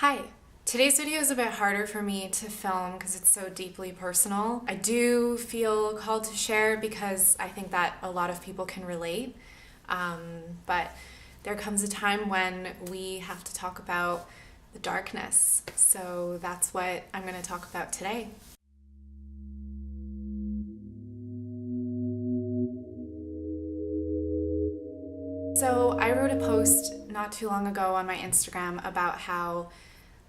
Hi. Today's video is a bit harder for me to film because it's so deeply personal. I do feel called to share because I think that a lot of people can relate. But there comes a time when we have to talk about the darkness. So that's what I'm going to talk about today. So I wrote a post not too long ago on my Instagram about how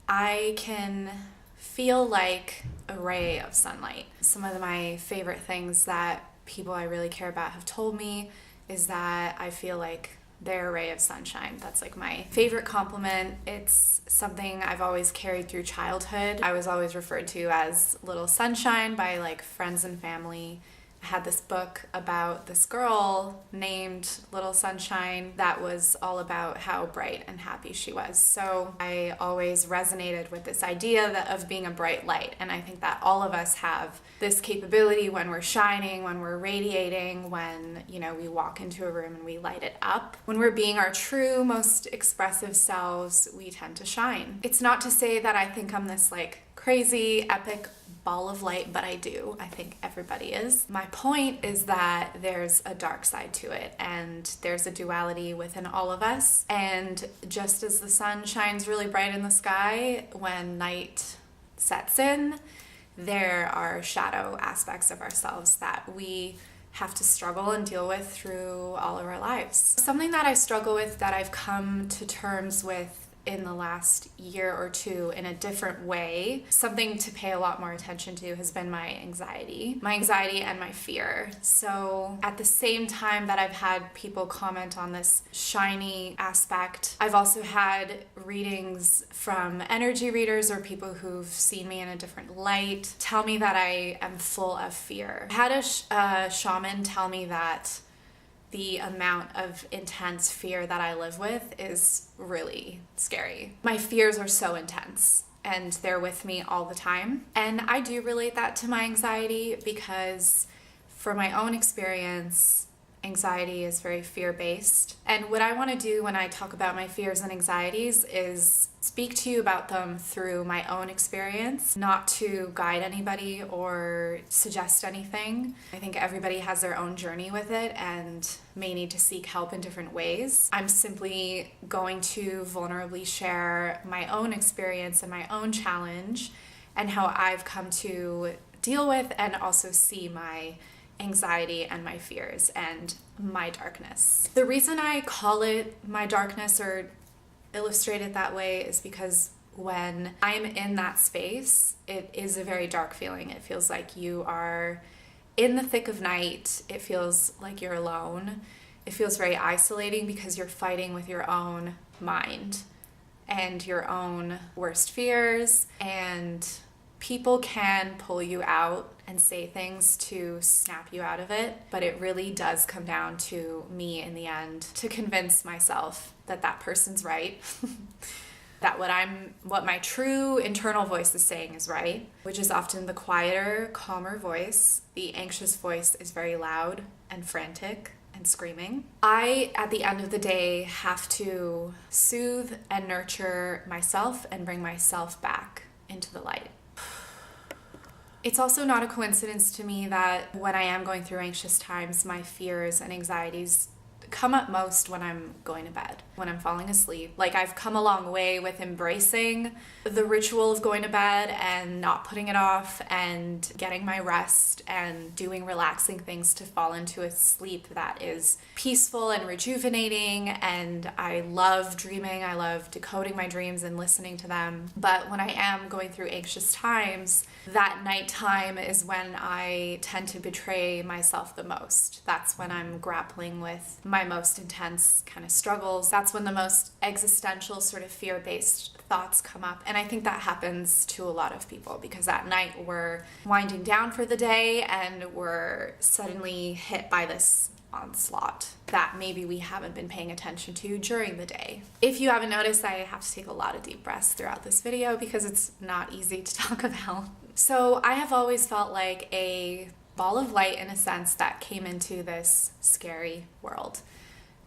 I can feel like a ray of sunlight. Some of my favorite things that people I really care about have told me is that I feel like they're a ray of sunshine. That's like my favorite compliment. It's something I've always carried through childhood. I was always referred to as Little Sunshine by like friends and family. I had this book about this girl named Little Sunshine that was all about how bright and happy she was. So I always resonated with this idea of being a bright light. And I think that all of us have this capability when we're shining, when we're radiating, when, we walk into a room and we light it up. When we're being our true, most expressive selves, we tend to shine. It's not to say that I think I'm this like crazy, epic ball of light, but I do. I think everybody is. My point is that there's a dark side to it, and there's a duality within all of us. And just as the sun shines really bright in the sky, when night sets in, there are shadow aspects of ourselves that we have to struggle and deal with through all of our lives. Something that I struggle with, that I've come to terms with in the last year or two in a different way, something to pay a lot more attention to, has been my anxiety and my fear. So at the same time that I've had people comment on this shiny aspect, I've also had readings from energy readers or people who've seen me in a different light tell me that I am full of fear. I had a shaman tell me that the amount of intense fear that I live with is really scary. My fears are so intense and they're with me all the time. And I do relate that to my anxiety because for my own experience, anxiety is very fear-based. And what I want to do when I talk about my fears and anxieties is speak to you about them through my own experience, not to guide anybody or suggest anything. I think everybody has their own journey with it and may need to seek help in different ways. I'm simply going to vulnerably share my own experience and my own challenge and how I've come to deal with and also see my anxiety and my fears and my darkness. The reason I call it my darkness or illustrate it that way is because when I'm in that space, it is a very dark feeling. It feels like you are in the thick of night. It feels like you're alone. It feels very isolating because you're fighting with your own mind and your own worst fears, and people can pull you out and say things to snap you out of it, but it really does come down to me in the end to convince myself that that person's right, that what my true internal voice is saying is right, which is often the quieter, calmer voice. The anxious voice is very loud and frantic and screaming. I, at the end of the day, have to soothe and nurture myself and bring myself back into the light. It's also not a coincidence to me that when I am going through anxious times, my fears and anxieties come up most when I'm going to bed, when I'm falling asleep. Like, I've come a long way with embracing the ritual of going to bed and not putting it off and getting my rest and doing relaxing things to fall into a sleep that is peaceful and rejuvenating. And I love dreaming. I love decoding my dreams and listening to them. But when I am going through anxious times, that nighttime is when I tend to betray myself the most. That's when I'm grappling with my most intense kind of struggles. That's when the most existential sort of fear-based thoughts come up. And I think that happens to a lot of people because at night we're winding down for the day and we're suddenly hit by this onslaught that maybe we haven't been paying attention to during the day. If you haven't noticed, I have to take a lot of deep breaths throughout this video because it's not easy to talk about. So I have always felt like a ball of light in a sense that came into this scary world.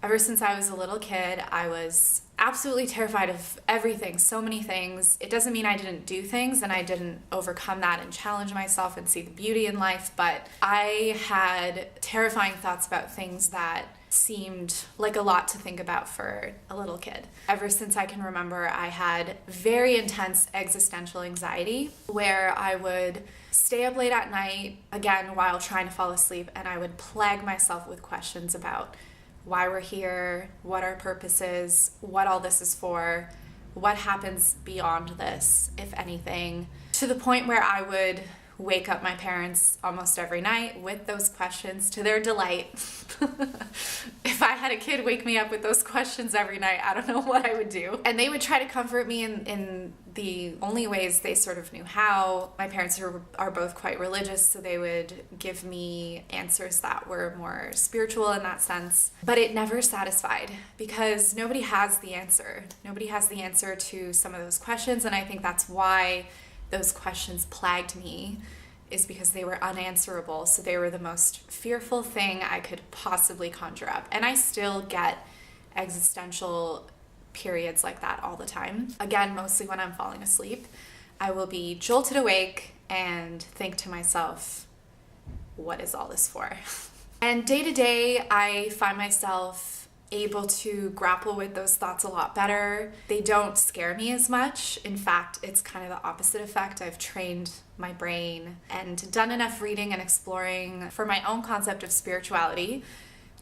Ever since I was a little kid, I was absolutely terrified of everything, so many things. It doesn't mean I didn't do things and I didn't overcome that and challenge myself and see the beauty in life, but I had terrifying thoughts about things that seemed like a lot to think about for a little kid. Ever since I can remember, I had very intense existential anxiety where I would stay up late at night, again, while trying to fall asleep, and I would plague myself with questions about why we're here, what our purpose is, what all this is for, what happens beyond this, if anything, to the point where I would wake up my parents almost every night with those questions to their delight. If I had a kid wake me up with those questions every night, I don't know what I would do. And they would try to comfort me in the only ways they sort of knew how. My parents are both quite religious, so they would give me answers that were more spiritual in that sense. But it never satisfied because nobody has the answer. Nobody has the answer to some of those questions, and I think that's why those questions plagued me, is because they were unanswerable. So they were the most fearful thing I could possibly conjure up. And I still get existential periods like that all the time. Again, mostly when I'm falling asleep, I will be jolted awake and think to myself, what is all this for? And day to day, I find myself able to grapple with those thoughts a lot better. They don't scare me as much. In fact, it's kind of the opposite effect. I've trained my brain and done enough reading and exploring for my own concept of spirituality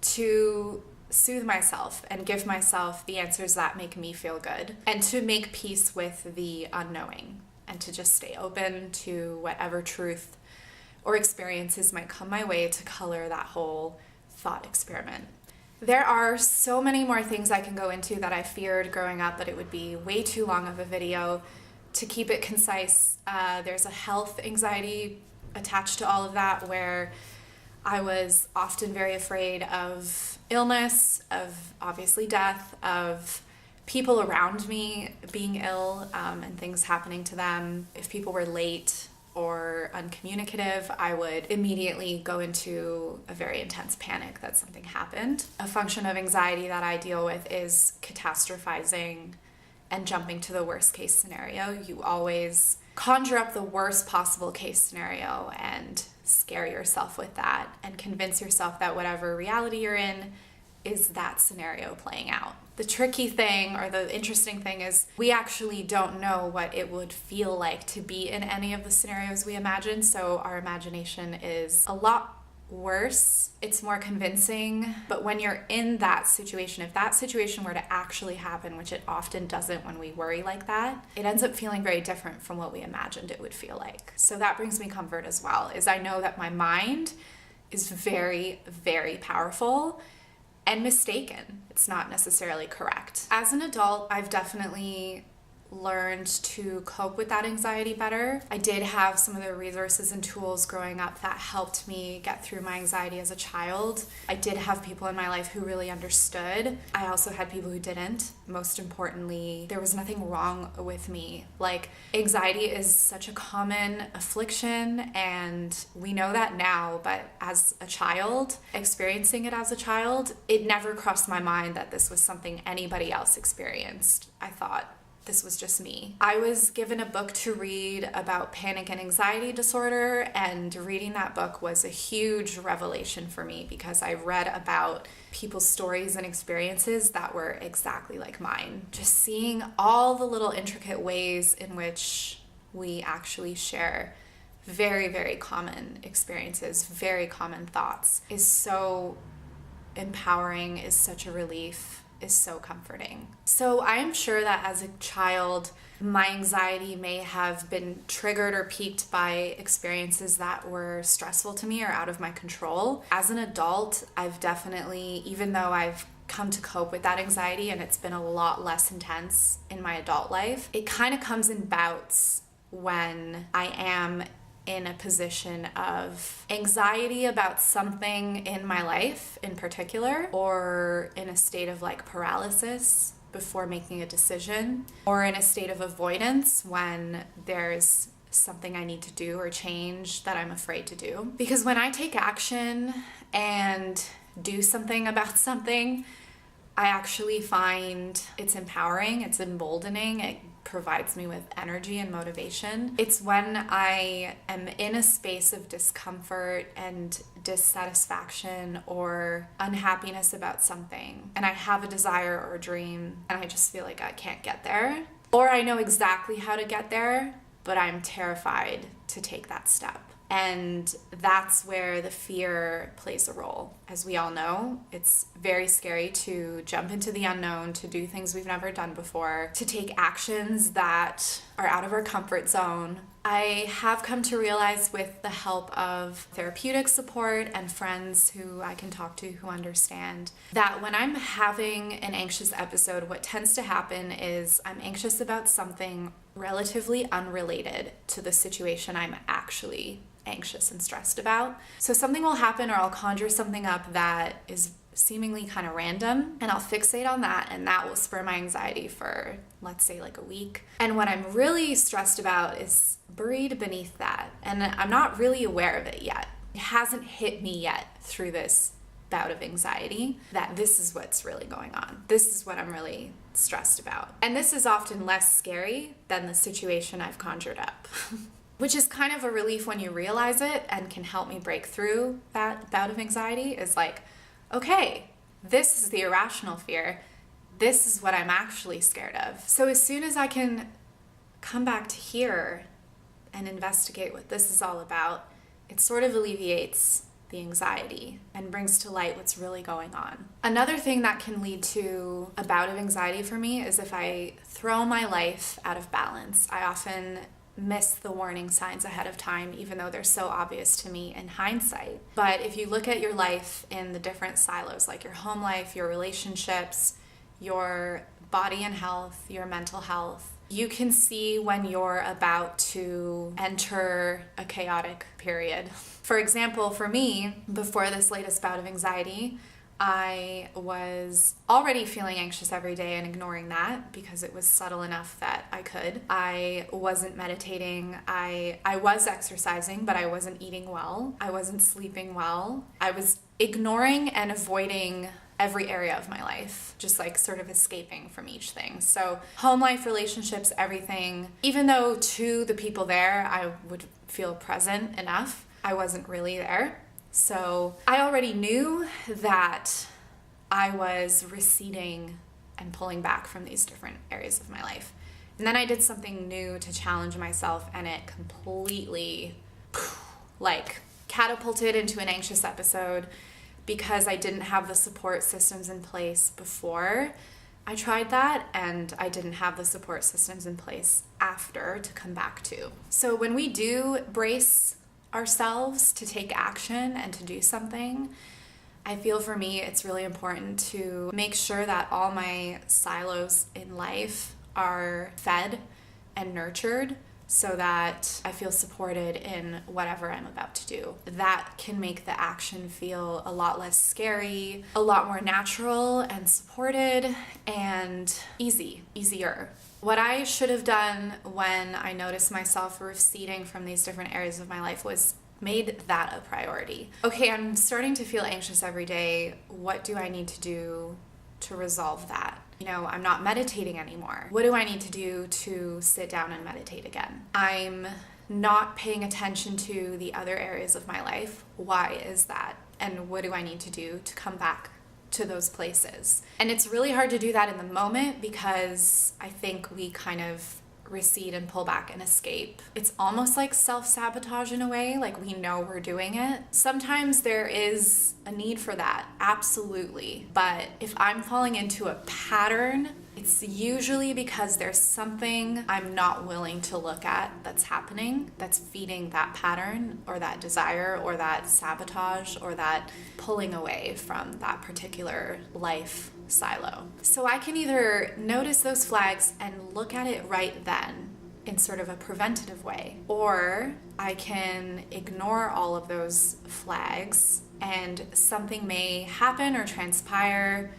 to soothe myself and give myself the answers that make me feel good, and to make peace with the unknowing, and to just stay open to whatever truth or experiences might come my way to color that whole thought experiment. There are so many more things I can go into that I feared growing up, but it would be way too long of a video. To keep it concise, there's a health anxiety attached to all of that, where I was often very afraid of illness, of obviously death, of people around me being ill, and things happening to them. If people were late or uncommunicative, I would immediately go into a very intense panic that something happened. A function of anxiety that I deal with is catastrophizing and jumping to the worst case scenario. You always conjure up the worst possible case scenario and scare yourself with that and convince yourself that whatever reality you're in is that scenario playing out. The tricky thing, or the interesting thing, is we actually don't know what it would feel like to be in any of the scenarios we imagine, so our imagination is a lot worse. It's more convincing, but when you're in that situation, if that situation were to actually happen, which it often doesn't when we worry like that, it ends up feeling very different from what we imagined it would feel like. So that brings me comfort as well, is I know that my mind is very, very powerful and mistaken. It's not necessarily correct. As an adult, I've definitely learned to cope with that anxiety better. I did have some of the resources and tools growing up that helped me get through my anxiety as a child. I did have people in my life who really understood. I also had people who didn't. Most importantly, there was nothing wrong with me. Like, anxiety is such a common affliction, and we know that now, but as a child, experiencing it as a child, it never crossed my mind that this was something anybody else experienced. I thought this was just me. I was given a book to read about panic and anxiety disorder, and reading that book was a huge revelation for me because I read about people's stories and experiences that were exactly like mine. Just seeing all the little intricate ways in which we actually share very, very common experiences, very common thoughts, is so empowering, is such a relief, is so comforting. So I am sure that as a child, my anxiety may have been triggered or piqued by experiences that were stressful to me or out of my control. As an adult, I've definitely, even though I've come to cope with that anxiety and it's been a lot less intense in my adult life, it kind of comes in bouts when I am in a position of anxiety about something in my life in particular, or in a state of like paralysis before making a decision, or in a state of avoidance when there's something I need to do or change that I'm afraid to do. Because when I take action and do something about something, I actually find it's empowering, it's emboldening, it provides me with energy and motivation. It's when I am in a space of discomfort and dissatisfaction or unhappiness about something, and I have a desire or a dream, and I just feel like I can't get there. Or I know exactly how to get there, but I'm terrified to take that step. And that's where the fear plays a role. As we all know, it's very scary to jump into the unknown, to do things we've never done before, to take actions that are out of our comfort zone. I have come to realize, with the help of therapeutic support and friends who I can talk to who understand, that when I'm having an anxious episode, what tends to happen is I'm anxious about something relatively unrelated to the situation I'm actually anxious and stressed about. So something will happen, or I'll conjure something up that is seemingly kind of random, and I'll fixate on that, and that will spur my anxiety for, let's say, like a week. And what I'm really stressed about is buried beneath that, and I'm not really aware of it yet. It hasn't hit me yet through this bout of anxiety that this is what's really going on. This is what I'm really stressed about. And this is often less scary than the situation I've conjured up. Which is kind of a relief when you realize it, and can help me break through that bout of anxiety. Is like, okay, this is the irrational fear. This is what I'm actually scared of. So as soon as I can come back to here and investigate what this is all about, it sort of alleviates the anxiety and brings to light what's really going on. Another thing that can lead to a bout of anxiety for me is if I throw my life out of balance. I often miss the warning signs ahead of time, even though they're so obvious to me in hindsight. But if you look at your life in the different silos, like your home life, your relationships, your body and health, your mental health, you can see when you're about to enter a chaotic period. For example, for me, before this latest bout of anxiety, I was already feeling anxious every day and ignoring that because it was subtle enough that I could. I wasn't meditating. I was exercising, but I wasn't eating well. I wasn't sleeping well. I was ignoring and avoiding every area of my life, just like sort of escaping from each thing. So home life, relationships, everything, even though to the people there I would feel present enough, I wasn't really there. So I already knew that I was receding and pulling back from these different areas of my life. And then I did something new to challenge myself, and it completely catapulted into an anxious episode because I didn't have the support systems in place before I tried that, and I didn't have the support systems in place after to come back to. So when we do brace ourselves to take action and to do something, I feel for me it's really important to make sure that all my silos in life are fed and nurtured so that I feel supported in whatever I'm about to do. That can make the action feel a lot less scary, a lot more natural and supported, and easier. What I should have done when I noticed myself receding from these different areas of my life was made that a priority. Okay, I'm starting to feel anxious every day. What do I need to do to resolve that? I'm not meditating anymore. What do I need to do to sit down and meditate again? I'm not paying attention to the other areas of my life. Why is that? And what do I need to do to come back to those places? And it's really hard to do that in the moment because I think we kind of recede and pull back and escape. It's almost like self-sabotage in a way, like we know we're doing it. Sometimes there is a need for that, absolutely. But if I'm falling into a pattern, it's usually because there's something I'm not willing to look at that's happening, that's feeding that pattern or that desire or that sabotage or that pulling away from that particular life silo. So I can either notice those flags and look at it right then in sort of a preventative way, or I can ignore all of those flags and something may happen or transpire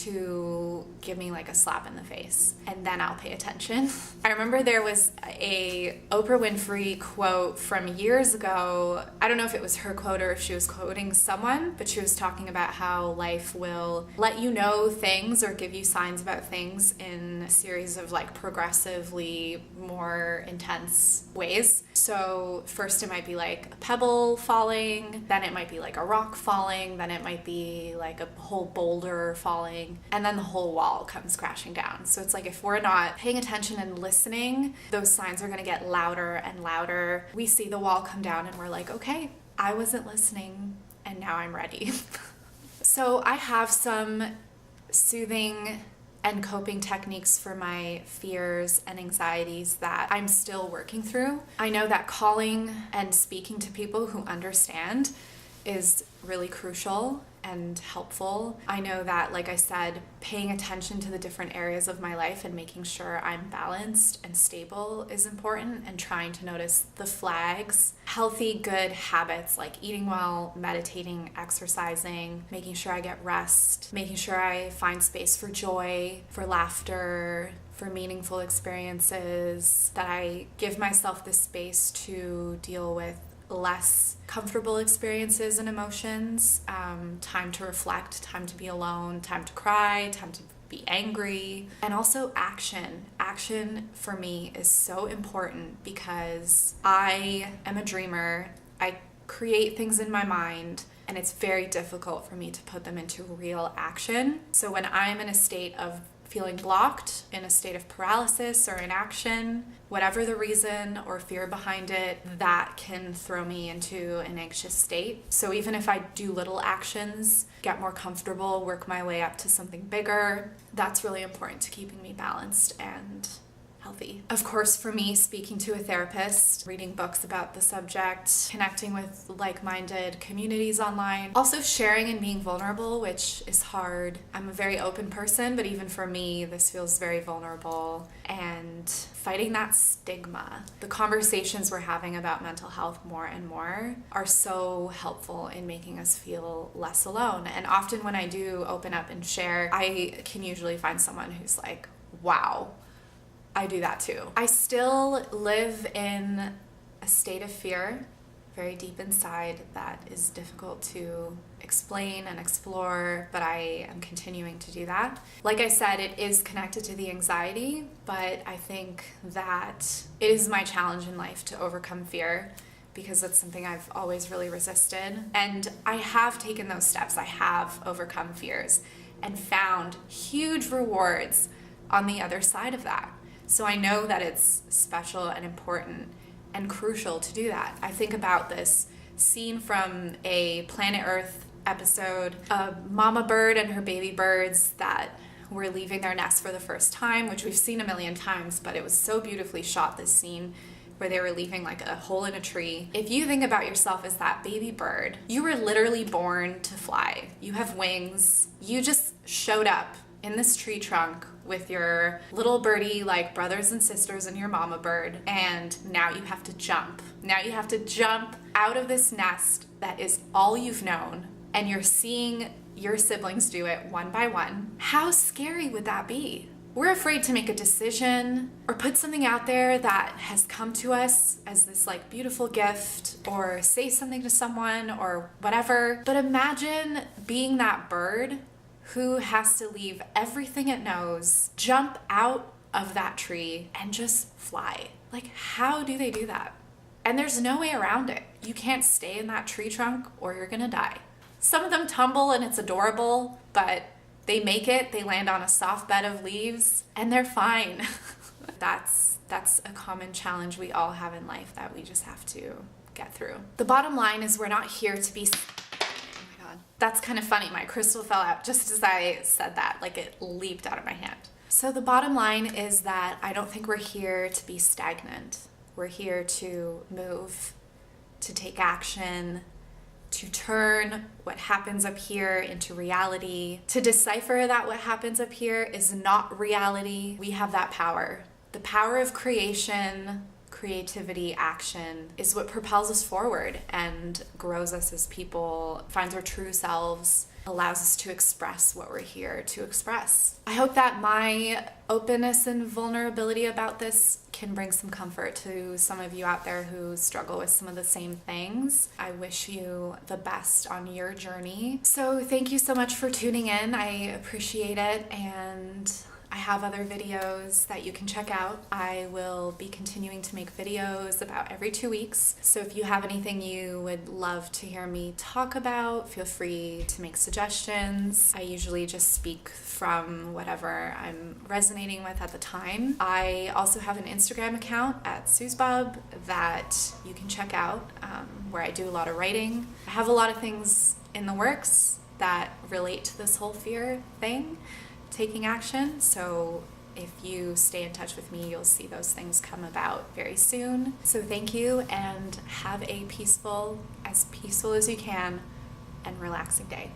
to give me like a slap in the face, and then I'll pay attention. I remember there was a Oprah Winfrey quote from years ago. I don't know if it was her quote or if she was quoting someone, but she was talking about how life will let you know things or give you signs about things in a series of like progressively more intense ways. So first it might be like a pebble falling, then it might be like a rock falling, then it might be like a whole boulder falling, and then the whole wall comes crashing down. So it's like if we're not paying attention and listening, those signs are going to get louder and louder. We see the wall come down and we're like, okay, I wasn't listening and now I'm ready. So I have some soothing and coping techniques for my fears and anxieties that I'm still working through. I know that calling and speaking to people who understand is really crucial and helpful. I know that, like I said, paying attention to the different areas of my life and making sure I'm balanced and stable is important, and trying to notice the flags. Healthy, good habits like eating well, meditating, exercising, making sure I get rest, making sure I find space for joy, for laughter, for meaningful experiences, that I give myself the space to deal with less comfortable experiences and emotions, time to reflect, time to be alone, time to cry, time to be angry, and also action. Action for me is so important because I am a dreamer. I create things in my mind, and it's very difficult for me to put them into real action. So when I'm in a state of feeling blocked, in a state of paralysis or inaction, whatever the reason or fear behind it, that can throw me into an anxious state. So even if I do little actions, get more comfortable, work my way up to something bigger, that's really important to keeping me balanced and healthy. Of course, for me, speaking to a therapist, reading books about the subject, connecting with like-minded communities online, also sharing and being vulnerable, which is hard. I'm a very open person, but even for me, this feels very vulnerable, and fighting that stigma. The conversations we're having about mental health more and more are so helpful in making us feel less alone. And often when I do open up and share, I can usually find someone who's like, wow, I do that too. I still live in a state of fear, very deep inside, that is difficult to explain and explore, but I am continuing to do that. Like I said, it is connected to the anxiety, but I think that it is my challenge in life to overcome fear, because that's something I've always really resisted. And I have taken those steps. I have overcome fears and found huge rewards on the other side of that. So I know that it's special and important and crucial to do that. I think about this scene from a Planet Earth episode, a mama bird and her baby birds that were leaving their nest for the first time, which we've seen a million times, but it was so beautifully shot, this scene where they were leaving like a hole in a tree. If you think about yourself as that baby bird, you were literally born to fly. You have wings. You just showed up in this tree trunk with your little birdie like brothers and sisters and your mama bird, and now you have to jump. Now you have to jump out of this nest that is all you've known, and you're seeing your siblings do it one by one. How scary would that be? We're afraid to make a decision or put something out there that has come to us as this like beautiful gift, or say something to someone or whatever. But imagine being that bird who has to leave everything it knows, jump out of that tree, and just fly. Like, how do they do that? And there's no way around it. You can't stay in that tree trunk or you're gonna die. Some of them tumble and it's adorable, but they make it, they land on a soft bed of leaves, and they're fine. That's a common challenge we all have in life that we just have to get through. The bottom line is we're not here to be... That's kind of funny. My crystal fell out just as I said that, like it leaped out of my hand. So the bottom line is that I don't think we're here to be stagnant. We're here to move, to take action, to turn what happens up here into reality, to decipher that what happens up here is not reality. We have that power. The power of creation creativity, action is what propels us forward and grows us as people, finds our true selves, allows us to express what we're here to express. I hope that my openness and vulnerability about this can bring some comfort to some of you out there who struggle with some of the same things. I wish you the best on your journey. So thank you so much for tuning in. I appreciate it, and I have other videos that you can check out. I will be continuing to make videos about every 2 weeks. So if you have anything you would love to hear me talk about, feel free to make suggestions. I usually just speak from whatever I'm resonating with at the time. I also have an Instagram account at SuzBub that you can check out, where I do a lot of writing. I have a lot of things in the works that relate to this whole fear thing, taking action. So if you stay in touch with me, you'll see those things come about very soon. So thank you, and have a peaceful as you can, and relaxing day.